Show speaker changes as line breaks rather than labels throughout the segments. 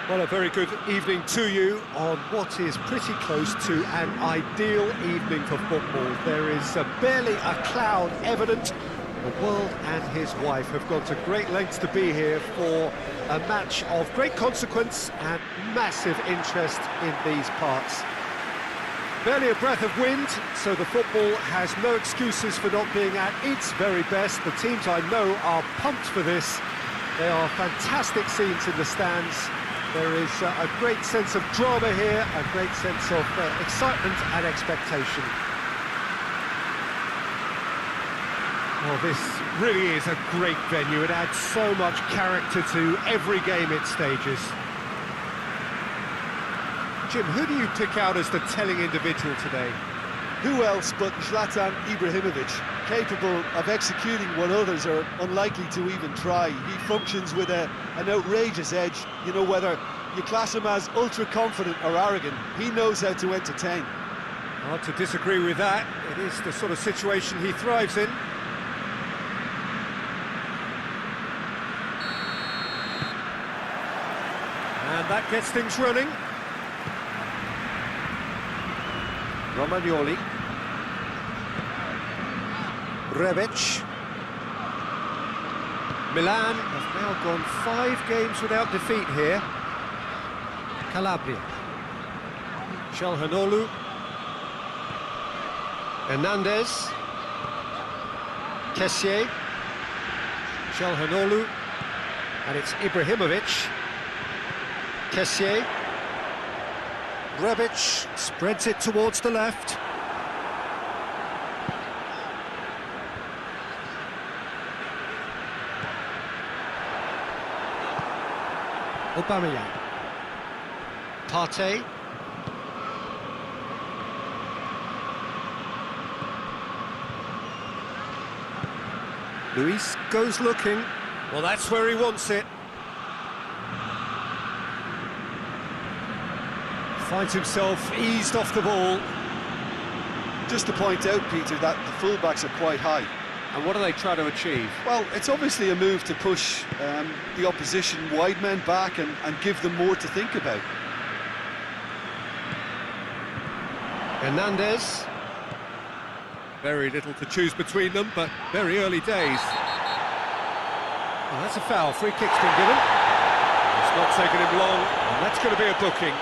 Well, a very good evening to you on what is pretty close to an ideal evening for football. There is barely a cloud evident. The world and his wife have gone to great lengths to be here for a match of great consequence and massive interest in these parts. Barely a breath of wind, so the football has no excuses for not being at its very best. The teams I know are pumped for this. There are fantastic scenes in the stands. There is a great sense of drama here, a great sense of excitement and expectation. Well, this really is a great venue. It adds so much character to every game it stages. Jim, who do you pick out as the telling individual today?
Who else but Zlatan Ibrahimovic, capable of executing what others are unlikely to even try. He functions with an outrageous edge. You know, whether you class him as ultra-confident or arrogant, he knows how to entertain.
Hard to disagree with that. It is the sort of situation he thrives in. And that gets things running. Romagnoli. Rebic. Milan have now gone 5 games without defeat here. Calabria. Çalhanoğlu. Hernandez. Kessié. Çalhanoğlu. And it's Ibrahimovic. Kessié. Rebic spreads it towards the left. Aubameyang. Partey. Luis goes looking. Well, that's where he wants it. Finds himself eased off the ball.
Just to point out, Peter, that the fullbacks are quite high.
And what do they try to achieve?
Well, it's obviously a move to push the opposition wide men back and give them more to think about.
Hernandez. Very little to choose between them, but very early days. Well, that's a foul. Free kick's been given. It's not taken him long, and that's going to be a booking.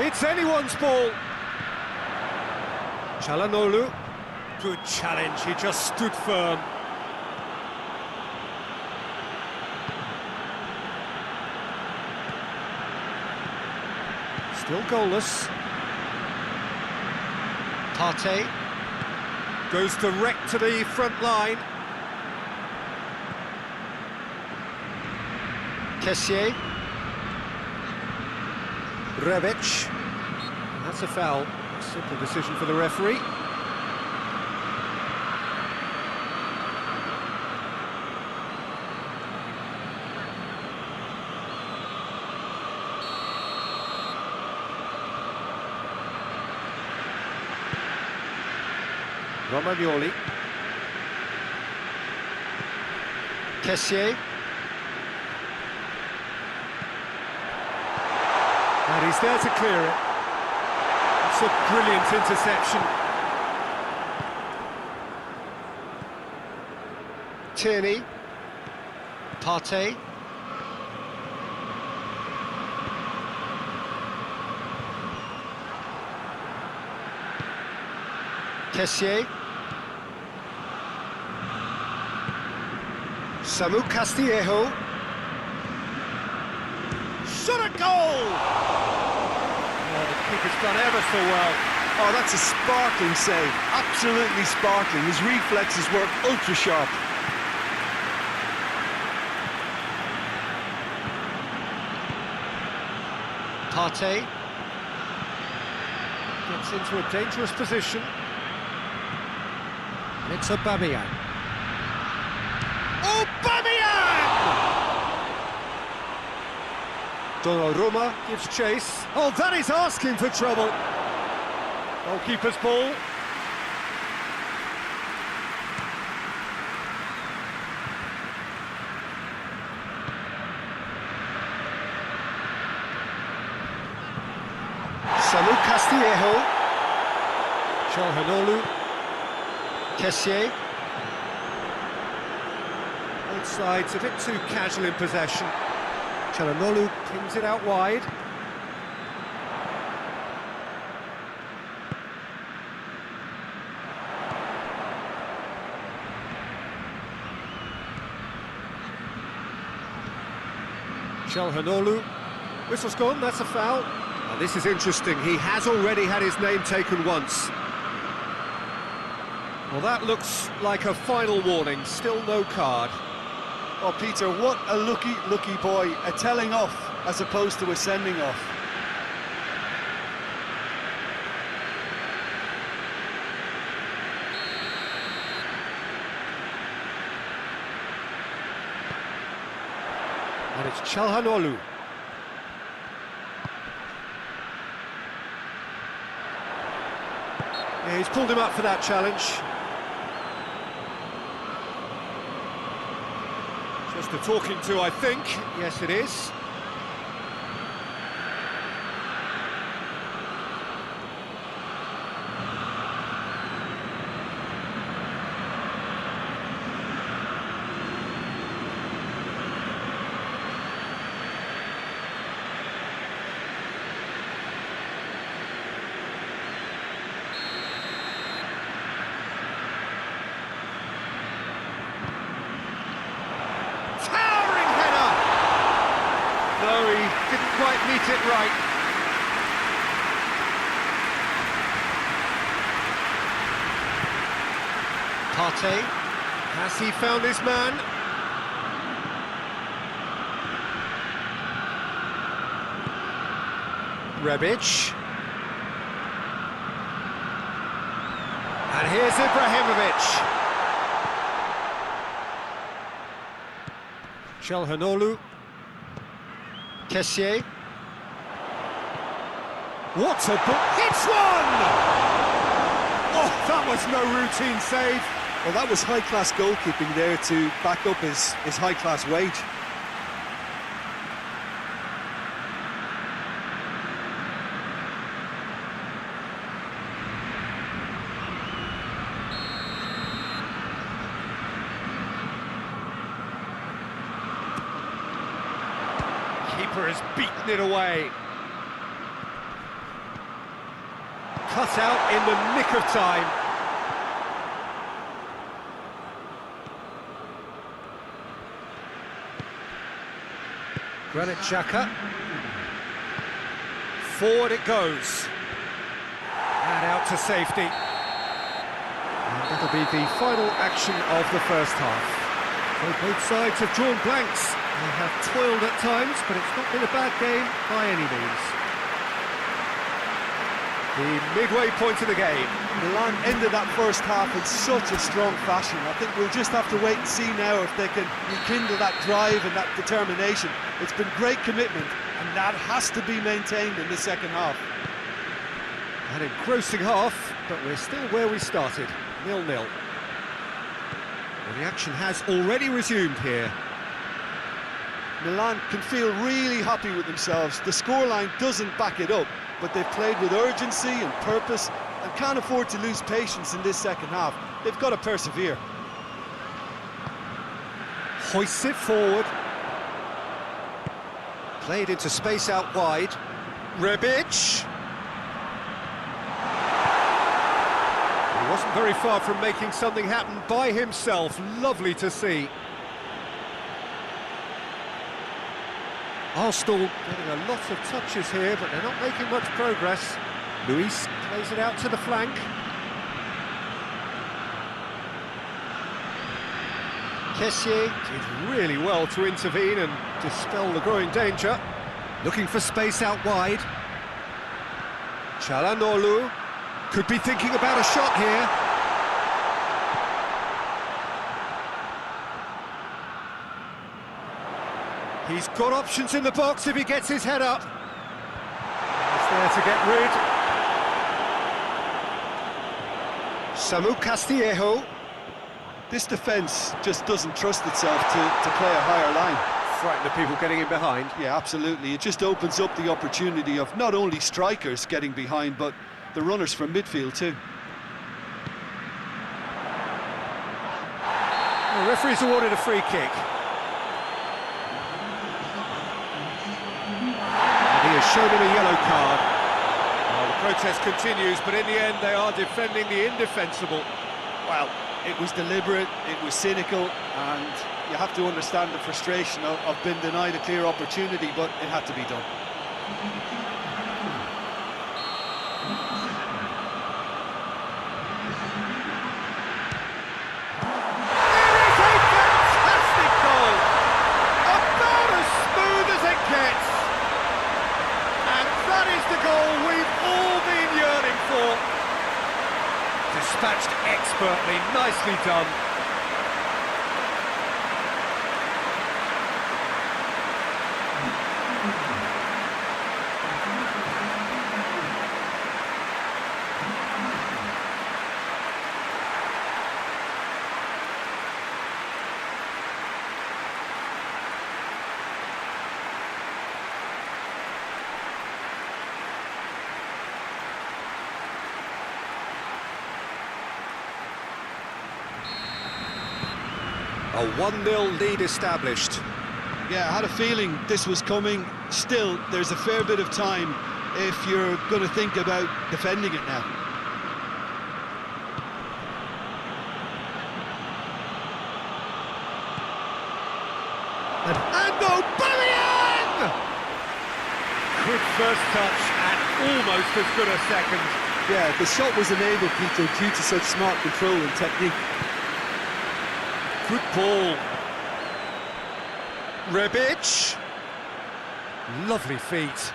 It's anyone's ball. Çalhanoğlu. Good challenge, he just stood firm. Still goalless. Partey. Goes direct to the front line. Kessié. Rebic. That's a foul. Simple decision for the referee. Romagnoli. Kessié. And he's there to clear it. It's a brilliant interception. Tierney. Partey. Kessié. Samu Castillejo. Shot a goal! Oh, the kick has done ever so well.
Oh, that's a sparkling save. Absolutely sparkling. His reflexes work ultra sharp.
Partey gets into a dangerous position. And it's Aubameyang. Aubameyang! Donnarumma gives chase. Oh, that is asking for trouble. Goalkeeper's ball. Samu Castillejo. Çalhanoğlu. Kessié. Both sides a bit too casual in possession. Çalhanoğlu pings it out wide. Çalhanoğlu. Whistle's gone, that's a foul. Now, this is interesting, he has already had his name taken once. Well, that looks like a final warning, still no card.
Oh, Peter, what a lucky boy. A telling off as opposed to a sending off.
And it's Çalhanoğlu. Yeah, he's pulled him up for that challenge. Just a talking to, I think. Yes, it is. No, he didn't quite meet it right. Partey, has he found his man? Rebic. And here's Ibrahimovic. Çalhanoğlu. Kessié. What a ball! Hits one! Oh, that was no routine save.
Well, that was high-class goalkeeping there to back up his high-class wage.
Keeper has beaten it away. Cut out in the nick of time. Granit Xhaka. Forward it goes. And out to safety. And that'll be the final action of the first half. So both sides have drawn blanks. They have toiled at times, but it's not been a bad game by any means. The midway point of the game.
Milan ended that first half in such a strong fashion. I think we'll just have to wait and see now if they can rekindle that drive and that determination. It's been great commitment, and that has to be maintained in the second half.
An engrossing half, but we're still where we started, 0-0. Well, the action has already resumed here.
Milan can feel really happy with themselves. The scoreline doesn't back it up, but they've played with urgency and purpose and can't afford to lose patience in this second half. They've got to persevere.
Hoists it forward. Played into space out wide. Rebic. He wasn't very far from making something happen by himself. Lovely to see. Arsenal getting a lot of touches here, but they're not making much progress. Luis plays it out to the flank. Kessié did really well to intervene and dispel the growing danger. Looking for space out wide. Çalhanoğlu could be thinking about a shot here. He's got options in the box if he gets his head up. He's there to get rid. Samu Castillejo.
This defence just doesn't trust itself to play a higher line.
Frightened of people getting in behind.
Yeah, absolutely. It just opens up the opportunity of not only strikers getting behind, but the runners from midfield too.
The referee's awarded a free kick. And he has shown him a yellow card. Well, the protest continues, but in the end they are defending the indefensible.
Well, it was deliberate, it was cynical, and you have to understand the frustration of being denied a clear opportunity, but it had to be done.
Dispatched expertly, nicely done. A 1-0 lead established.
Yeah, I had a feeling this was coming. Still, there's a fair bit of time if you're going to think about defending it now.
And Aubameyang! Quick first touch and almost as good a second.
Yeah, the shot was enabled, Peter, due to such smart control and technique.
Good ball. Rebic. Lovely feet.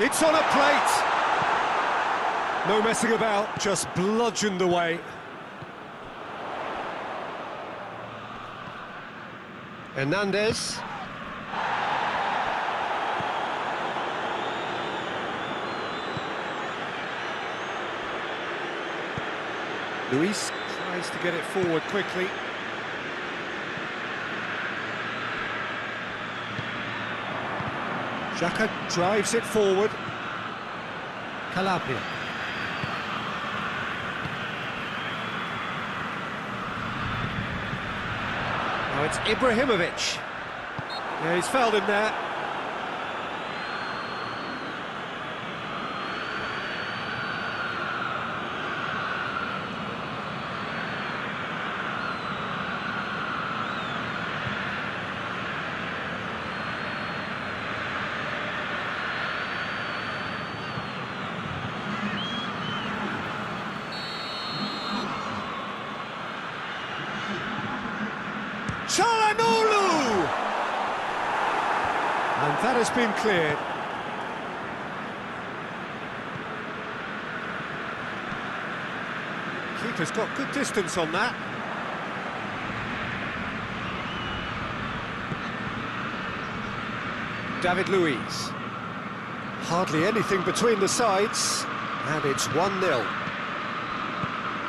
It's on a plate. No messing about, just bludgeoned away. Hernandez. Luis tries to get it forward quickly. Xhaka drives it forward. Calabria. Now it's Ibrahimovic. Yeah, he's fouled him there. Çalhanoğlu! And that has been cleared. Keeper's got good distance on that. David Luiz. Hardly anything between the sides, and it's 1-0.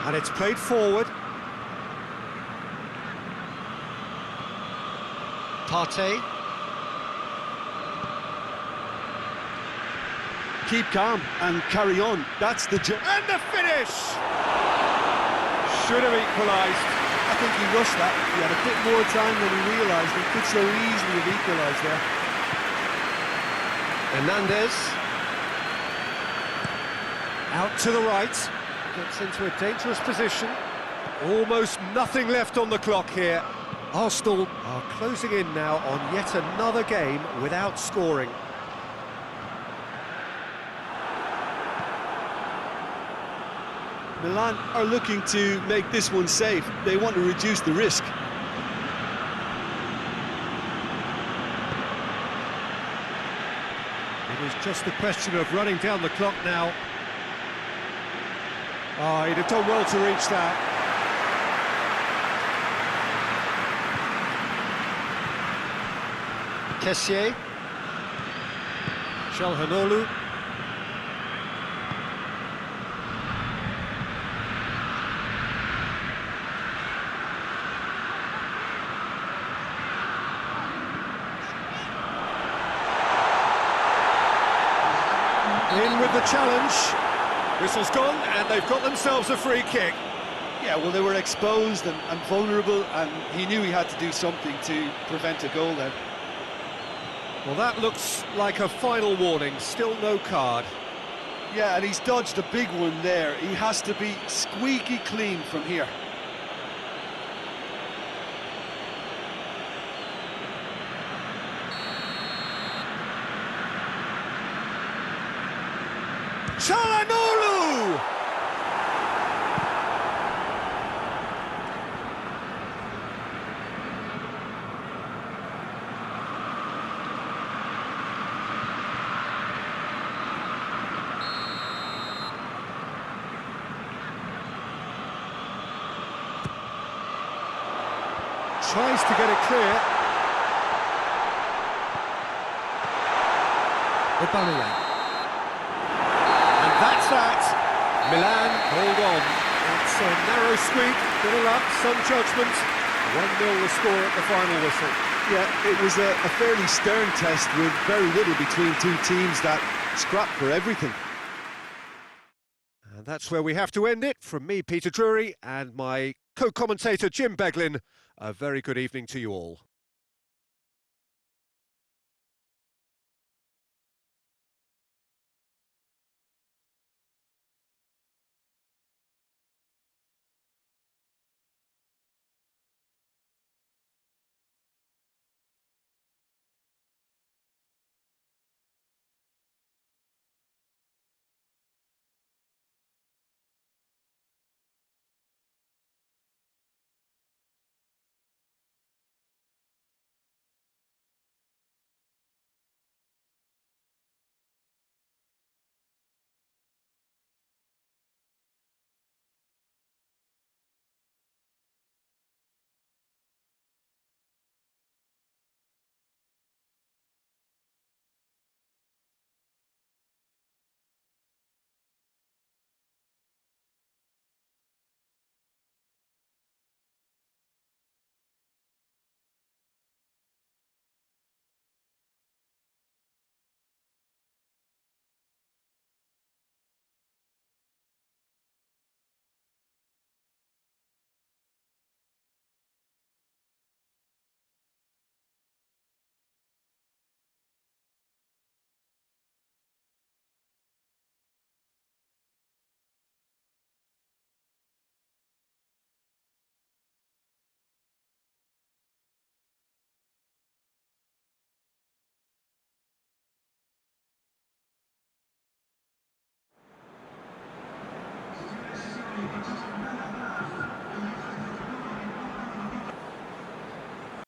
And it's played forward. Partey.
Keep calm and carry on. That's the job.
And the finish! Should have equalised.
I think he rushed that. He had a bit more time than he realised. He could so easily have equalised there.
Hernandez. Out to the right. Gets into a dangerous position. Almost nothing left on the clock here. Arsenal are closing in now on yet another game without scoring.
Milan are looking to make this one safe. They want to reduce the risk.
It is just a question of running down the clock now. Oh, he'd have done well to reach that. Kessier. Çalhanoğlu. In with the challenge. Whistle's gone, and they've got themselves a free kick.
Yeah, well, they were exposed and vulnerable, and he knew he had to do something to prevent a goal then.
Well, that looks like a final warning. Still no card.
Yeah, and he's dodged a big one there. He has to be squeaky clean from here.
Çalhanoğlu! Tries to get it clear. Milan. And that's that. Milan hold on. It's a narrow squeak, bit of luck, some judgment. 1-0 the score at the final whistle.
Yeah, it was a fairly stern test with very little between two teams that scrapped for everything.
And that's where we have to end it. From me, Peter Drury, and my co-commentator, Jim Beglin, a very good evening to you all.